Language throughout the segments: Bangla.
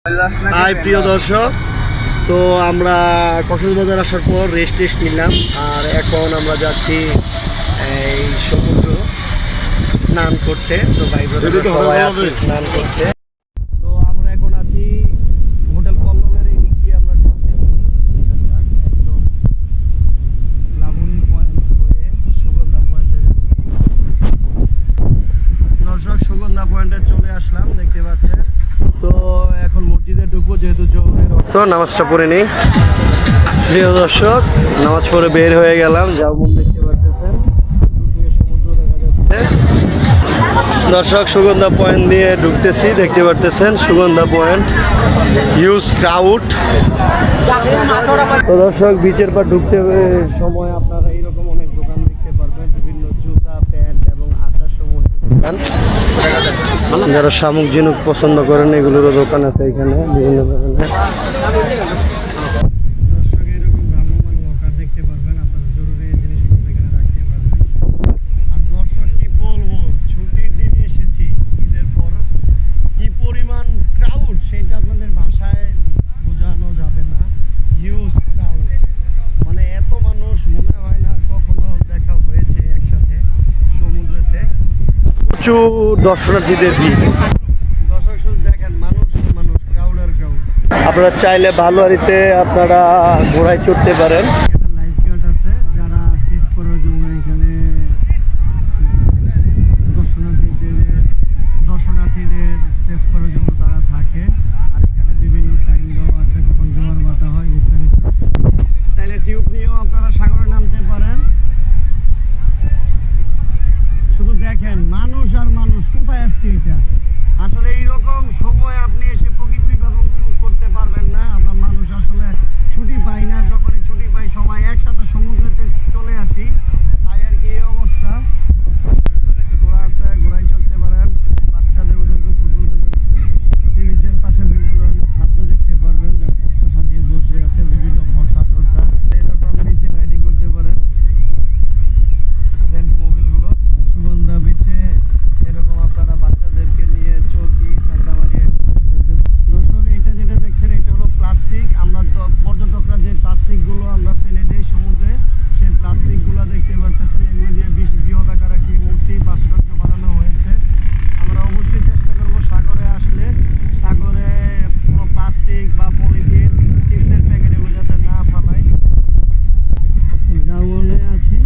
হাই প্রিয় দর্শক, তো আমরা কক্সবাজার আসার পর রেস্ট নিলাম আর এখন আমরা যাচ্ছি এই সমুদ্র স্নান করতে। তো ভাই ব্রাদার সবাই আছে স্নান করতে। তো আমরা এখন আছি হোটেল কল্লোলের এই দিক দিয়ে আমরা ঢুকতেছি একদম লাবণী পয়েন্ট হয়ে সুগন্ধা পয়েন্টে যাচ্ছি। দর্শক, সুগন্ধা পয়েন্টে চলে আসলাম, দেখতে পাচ্ছেন। তো এখন মসজিদে ঢুকবো, যেহেতু জোহরের তো নামাজটা পড়ে নেই। প্রিয় দর্শক, নামাজ পড়ে বের হয়ে গেলাম। জামুন দেখতে পাচ্ছেন, দূর থেকে সমুদ্র দেখা যাচ্ছে। দর্শক, সুগন্ধা পয়েন্ট দিয়ে ঢুকতেছি, দেখতে পাচ্ছেন সুগন্ধা পয়েন্ট, হিউজ ক্রাউড। তো দর্শক, বিচের পর ঢুকতে সময় আপনারা এইরকম অনেক দোকান দেখতে পারবেন, বিভিন্ন জুতা, প্যান্ট এবং আচার সমূহের দোকান। যারা শামুক ঝিনুক পছন্দ করেন, এগুলোরও দোকান আছে এখানে বিভিন্ন ধরনের। দর্শক, এরকম ভ্রাম্যমান লকার দেখতে পারবেন, আপনার জরুরি জিনিসপত্র এখানে রাখতে পারবেন। আর দর্শক, কি বলবো, ছুটির দিনে এসেছি, ঈদের পর কি পরিমাণ ক্রাউড সেটা আপনাদের ভাষায় বোঝানো যাবে না। হিউজ ক্রাউড, মানে এত মানুষ মনে হয় না কখনো দেখা হয়েছে একসাথে সমুদ্রেতে। প্রচুর দর্শনার্থীদের ভিড়। দর্শক, শুধু দেখেন, মানুষ মানুষ, ক্রাউড আর ক্রাউড। আপনারা চাইলে ভালোয়ারিতে আপনারা ঘোড়ায় চড়তে পারেন। লাইফ গার্ড আছে যারা সেভ করার জন্য এখানে দর্শনার্থীদের সেভ করার জন্য তারা থাকে। আর এখানে বিভিন্ন টাইম দেওয়া আছে, কখন জোয়ার বাতা হয়, বিস্তারিত। চাইলে টিউব নিয়েও আপনারা সাগরে নামতে পারেন। শুধু দেখেন, মানুষ আর মানুষ, কোথায় আসছে এটা। আসলে এইরকম সময় আপনি এসে প্রকৃতি উপভোগ করতে পারবেন না। আমরা মানুষ আসলে ছুটি পাই না, যখনই ছুটি পাই সবাই একসাথে সমুদ্রেতে চলে আসি, তাই আর কি এই অবস্থা। ঘোড়া আছে, ঘোড়ায় চড়তে পারেন, বাচ্চাদের ওদেরকে ফুটবল খেলতে। সি বিচের পাশে বিভিন্ন ধরনের খাদ্য দেখতে পারবেন, যা পথে সাজিয়ে বসে আছে, বিভিন্ন ভর্তা টর্তা। এরকম নিচে রাইডিং করতে পারেন, সেন্ট মোবিলগুলো। সুগন্ধা বিচে এরকম আপনারা বাচ্চাদেরকে নিয়ে চৌকি, সান্তা মারিয়া। দর্শক, এটা যেটা দেখছেন, এটা হলো প্লাস্টিক। আমরা পর্যটকরা যে প্লাস্টিকগুলো আমরা ফেলে দিই সমুদ্রে, সেই প্লাস্টিকগুলো দেখতে পাচ্ছেন। এগুলো দিয়ে বৃহদাকার একটি মূর্তি, ভাস্কর্য বানানো হয়েছে। আমরা অবশ্যই চেষ্টা করব সাগরে আসলে সাগরে কোনো প্লাস্টিক বা পলিথিন, চিপসের প্যাকেট এগুলো যাতে না ফালাই। জামনে আছি।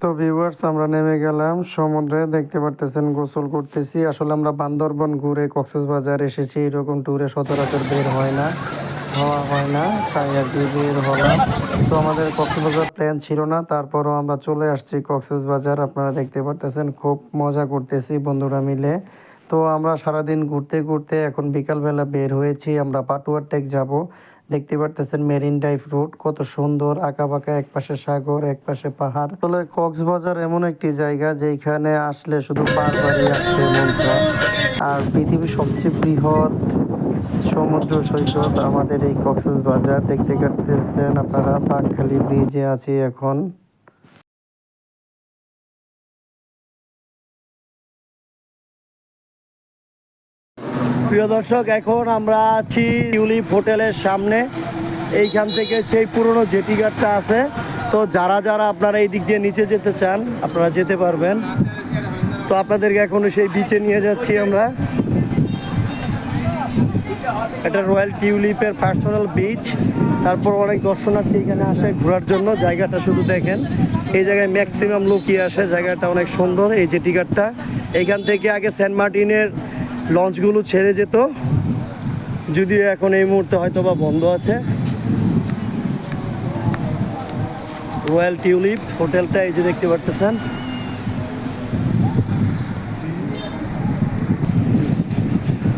তো ভিউয়ার্স, আমরা নেমে গেলাম সমুদ্রে, দেখতে পারতেছেন গোসল করতেছি। আসলে আমরা বান্দরবন ঘুরে কক্সবাজার এসেছি, এরকম ট্যুরে সচরাচর বের হয় না, হওয়া হয় না, তাই আর কি বের হলাম। তো আমাদের কক্সবাজার প্ল্যান ছিল না, তারপরও আমরা চলে আসছি কক্সবাজার। আপনারা দেখতে পারতেছেন, খুব মজা করতেছি বন্ধুরা মিলে। তো আমরা সারাদিন ঘুরতে ঘুরতে এখন বিকালবেলা বের হয়েছি, আমরা পাটুয়ার টেক যাব। দেখতে পারতেছেন মেরিন ড্রাইভ রোড কত সুন্দর, আঁকাবাঁকা, একপাশে সাগর একপাশে পাহাড়। আসলে কক্সবাজার এমন একটি জায়গা যেখানে আসলে শুধু বারবারই আসতে মন চায়। আর পৃথিবীর সবচেয়ে বৃহৎ সমুদ্র সৈকত আমাদের এই কক্সবাজার। দেখতে পারতেছেন আপনারা, বাঁকখালী ব্রিজে আছি এখন। প্রিয় দর্শক, এখন আমরা আছি টিউলিপ হোটেলের সামনে। এইখান থেকে সেই পুরনো জেটি ঘাটটা আছে। তো যারা যারা আপনারা এই দিক দিয়ে নিচে যেতে চান, আপনারা যেতে পারবেন। তো আপনাদেরকে এখনো সেই বিচে নিয়ে যাচ্ছি আমরা। এটা রয়্যাল টিউলিপের পার্সোনাল বিচ। তারপর অনেক দর্শনার্থী এখানে আসে ঘোরার জন্য। জায়গাটা শুধু দেখেন, এই জায়গায় ম্যাক্সিমাম লোকই আসে। জায়গাটা অনেক সুন্দর, এই জেটি ঘাটটা। এইখান থেকে আগে সেন্ট মার্টিনের লঞ্চগুলো ছেড়ে যেত, যদিও এখন এই মুহূর্তে হয়তো বা বন্ধ আছে। রয়্যাল টিউলিপ হোটেলটা এই যে দেখতে পারতেছেন।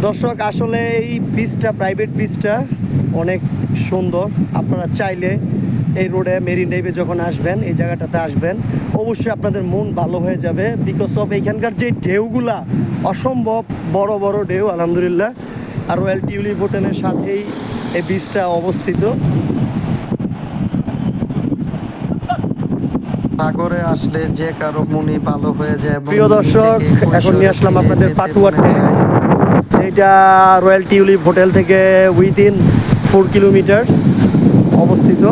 দর্শক, আসলে এই বিচটা, প্রাইভেট বিচটা অনেক সুন্দর। আপনারা চাইলে এই রোডে মেরিন ড্রাইভে যখন আসবেন, এই জায়গাটাতে আসবেন, অবশ্যই আপনাদের মন ভালো হয়ে যাবে। বিকজ অফ এইখানকার যে ঢেউগুলা, অসম্ভব বড় বড় ঢেউ, আলহামদুলিল্লাহ। আর রয়্যাল টিউলিপ হোটেলের সাথেই এই বীজটা অবস্থিত। সাগরে আসলে যে কারো মনই ভালো হয়ে যায় এবং প্রিয় দর্শক, নিজেকে এখন নিয়ে কৈশোরে আসলাম ফিরে আপনাদের পেতে পাটুয়া মনে ট্যাঙ্ক, চায়। যেটা রয়্যাল টিউলিপ হোটেল থেকে উইদিন 4 কিলোমিটার অবস্থিত।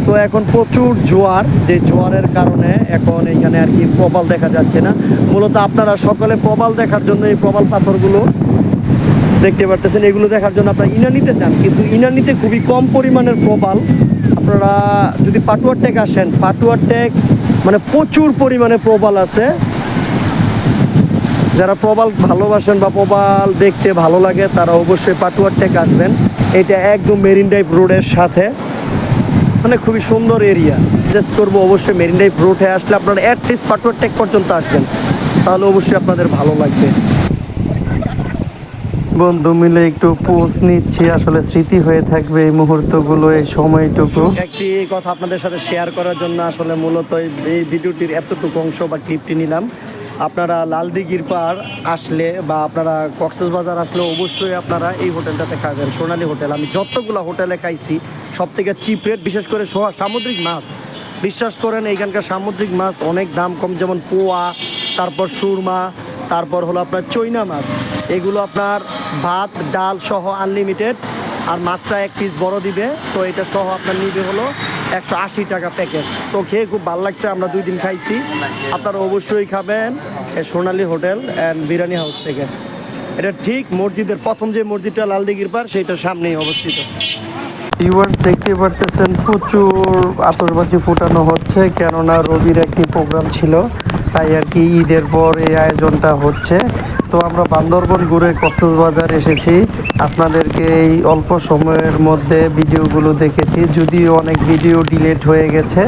তো এখন প্রচুর জোয়ার, যে জোয়ারের কারণে এখন এইখানে আর কি প্রবাল দেখা যাচ্ছে না। মূলত আপনারা সকালে প্রবাল দেখার জন্য এই প্রবাল পাথরগুলো দেখতে পারতেছেন। এগুলো দেখার জন্য আপনারা ইনানিতে যান, কিন্তু ইনানিতে খুবই কম পরিমাণের প্রবাল। আপনারা যদি পাটুয়ার টেক আসেন, পাটুয়ার টেক মানে প্রচুর পরিমাণে প্রবাল আছে। যারা প্রবাল ভালোবাসেন বা প্রবাল দেখতে ভালো লাগে তারা অবশ্যই পাটুয়ার টেক আসবেন। এটা একদম মেরিন ড্রাইভ রোডের সাথে, মানে খুবই সুন্দর এরিয়া। সাজেস্ট করবো অবশ্যই মেরিন ড্রাইভ রোডে আসলে আপনারা অ্যাটলিস্ট পাটুয়ার টেক পর্যন্ত আসবেন, তাহলে অবশ্যই আপনাদের ভালো লাগবে। বন্ধু মিলে একটু পোজ নিচ্ছি, আসলে স্মৃতি হয়ে থাকবে এই মুহূর্তগুলো, এই সময়টুকু। একটি কথা আপনাদের সাথে শেয়ার করার জন্য আসলে মূলত এই ভিডিওটির এতটুকু অংশ বা ক্লিপটি নিলাম। আপনারা লালদিঘির পার আসলে বা আপনারা কক্সবাজার আসলে অবশ্যই আপনারা এই হোটেলটাতে খাবেন, সোনালী হোটেল। আমি যতগুলো হোটেলে খাইছি সব থেকে চিপ রেট, বিশেষ করে সামুদ্রিক মাছ। বিশ্বাস করেন এইখানকার সামুদ্রিক মাছ অনেক দাম কম, যেমন পোয়া, তারপর সুরমা, তারপর হলো আপনার চৈনা মাছ। এগুলো আপনার ভাত ডাল সহ আনলিমিটেড, আর মাছটা এক পিস বড় দিবে। তো এটা সহ আপনার নিবে হলো 180 টাকা প্যাকেজ। তো খেয়ে খুব ভালো লাগছে, আমরা 2 দিন খাইছি। আপনারা অবশ্যই খাবেন এই সোনালী হোটেল অ্যান্ড বিরিয়ানি হাউস থেকে। এটা ঠিক মসজিদের প্রথম যে মসজিদটা লালদিঘির পার, সেইটার সামনেই অবস্থিত। ভিউয়ার্স দেখতে পারতেছেন প্রচুর আতশবাজি ফুটানো হচ্ছে, কেননা রবির একটি প্রোগ্রাম ছিল, তাই আর কি ঈদের পর এই আয়োজনটা হচ্ছে। তো আমরা বান্দরবন ঘুরে কক্সবাজার এসেছি, আপনাদেরকে এই অল্প সময়ের মধ্যে ভিডিওগুলো দেখেছি, যদিও অনেক ভিডিও ডিলিট হয়ে গেছে,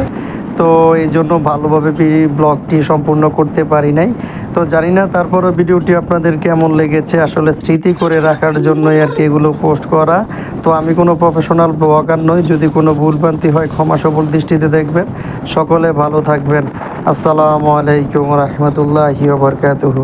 তো এই জন্য ভালোভাবে ব্লগটি সম্পূর্ণ করতে পারি নাই। তো জানি না তারপরও ভিডিওটি আপনাদের কেমন লেগেছে, আসলে স্মৃতি করে রাখার জন্যই আর কি এগুলো পোস্ট করা। তো আমি কোনো প্রফেশনাল ব্লগার নই, যদি কোনো ভুলভ্রান্তি হয় ক্ষমা সবল দৃষ্টিতে দেখবেন। সকলে ভালো থাকবেন। আসসালামু আলাইকুম রহমতুল্লাহি ওয়া বারাকাতুহু।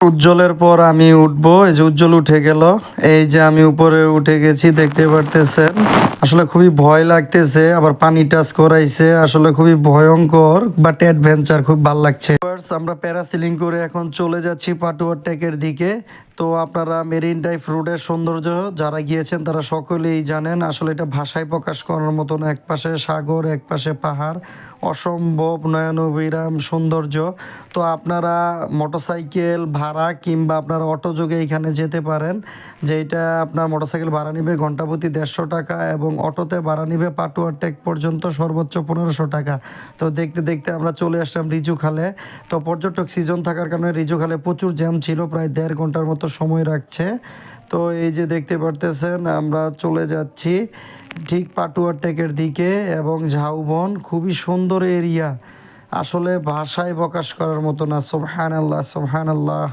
উজ্জ্বলের পর আমি উঠবো, এই যে উজ্জ্বল উঠে গেল, এই যে আমি উপরে উঠে গেছি, দেখতে পারতেছেন। আসলে খুবই ভয় লাগতেছে, আবার পানি টাচ করাইছে, আসলে খুবই ভয়ঙ্কর বাট অ্যাডভেঞ্চার, খুব ভালো লাগছে। আমরা প্যারাসিলিং করে এখন চলে যাচ্ছি পাটুয়ার টেকের দিকে। তো আপনারা মেরিন ড্রাইভ রোডের সৌন্দর্য যারা গিয়েছেন তারা সকলেই জানেন, আসলে এটা ভাষায় প্রকাশ করার মতন। এক পাশে সাগর, এক পাশে পাহাড়, অসম্ভব নয়নবিরাম সৌন্দর্য। তো আপনারা মোটরসাইকেল ভাড়া কিংবা আপনারা অটো যোগে এখানে যেতে পারেন, যেটা আপনার মোটরসাইকেল ভাড়া নিবে ঘন্টাপ্রতি 150 টাকা এবং অটোতে ভাড়া নিবে পাটুয়ার টেক পর্যন্ত সর্বোচ্চ 1500 টাকা। তো দেখতে দেখতে আমরা চলে আসলাম রিজু খালে। তো পর্যটক সিজন থাকার কারণে রিজু খালে প্রচুর জ্যাম ছিল, প্রায় 1.5 ঘন্টার মতো সময় রাখছে। তো এই যে দেখতে পারতেছেন আমরা চলে যাচ্ছি ঠিক পাটুয়ার টেকের দিকে এবং ঝাউবন, খুবই সুন্দর এরিয়া, আসলে ভাষায় প্রকাশ করার মতো না। সুবহানাল্লাহ, সুবহানাল্লাহ।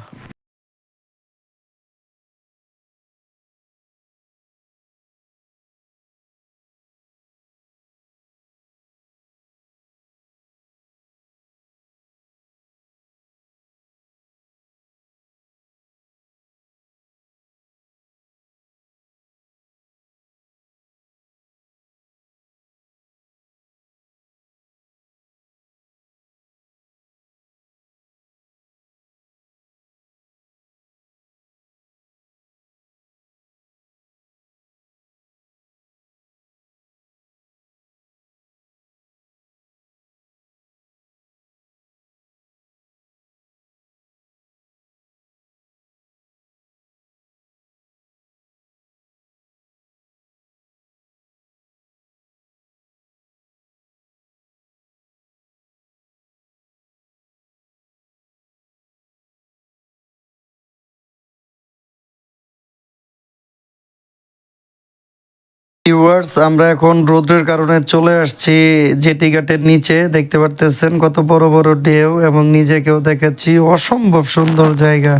ভিউয়ার্স, আমরা এখন রোদ্রের কারণে চলে আসছি জেটি ঘাটের নিচে। দেখতে পারতেছেন কত বড় বড় ঢেউ এবং নিজেকেও দেখাচ্ছি, অসম্ভব সুন্দর জায়গা।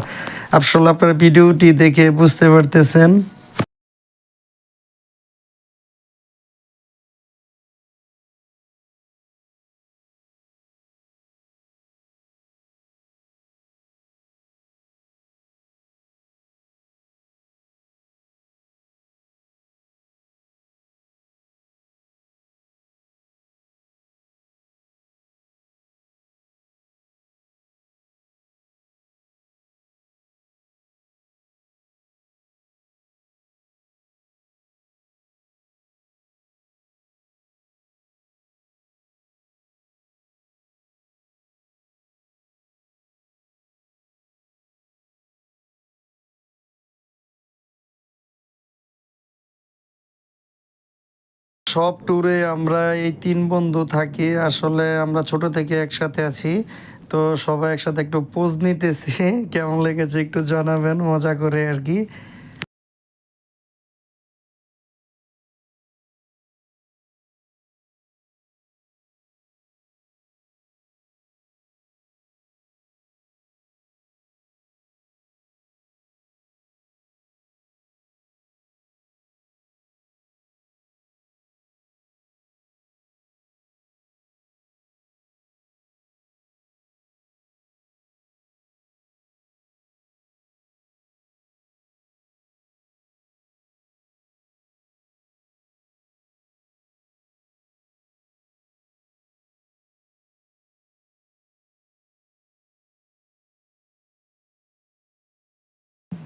আসলে আপনারা ভিডিওটি দেখে বুঝতে পারতেছেন। সব ট্যুরে আমরা এই ৩ বন্ধু থাকি। আসলে আমরা ছোট থেকে একসাথে আছি। তো সবাই একসাথে একটু পোজ নিতেছি। কেমন লেগেছে একটু জানাবেন, মজা করে আরকি।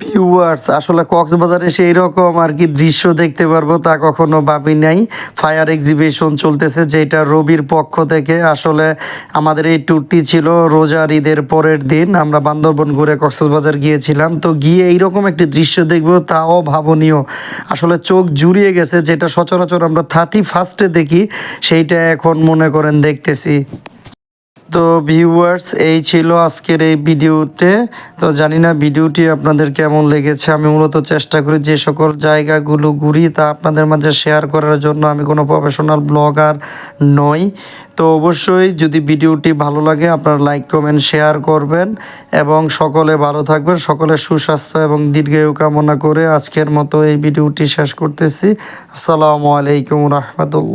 ভিউয়ার্স, আসলে কক্সবাজারে সেই রকম আর কি দৃশ্য দেখতে পারবো তা কখনো ভাবি নাই। ফায়ার এক্সিবিশন চলতেছে, যেটা রবির পক্ষ থেকে। আসলে আমাদের এই ট্যুরটি ছিল রোজার ঈদের পরের দিন। আমরা বান্দরবন ঘুরে কক্সবাজার গিয়েছিলাম। তো গিয়ে এইরকম একটি দৃশ্য দেখবো তাও ভাবনীয়। আসলে চোখ জুড়িয়ে গেছে, যেটা সচরাচর আমরা 31st দেখি, সেইটা এখন মনে করেন দেখতেছি। তো ভিউয়ার্স, এই ছিল আজকের এই ভিডিওতে। তো জানি না ভিডিওটি আপনাদের কেমন লেগেছে। আমি মূলত চেষ্টা করি যে সকল জায়গাগুলো ঘুরি তা আপনাদের মাঝে শেয়ার করার জন্য। আমি কোনো প্রফেশনাল ব্লগার নই। তো অবশ্যই যদি ভিডিওটি ভালো লাগে আপনারা লাইক কমেন্ট শেয়ার করবেন এবং সকলে ভালো থাকবেন। সকলের সুস্বাস্থ্য এবং দীর্ঘায়ু কামনা করে আজকের মতো এই ভিডিওটি শেষ করতেছি। আসসালামু আলাইকুম রহমতুল্লাহ।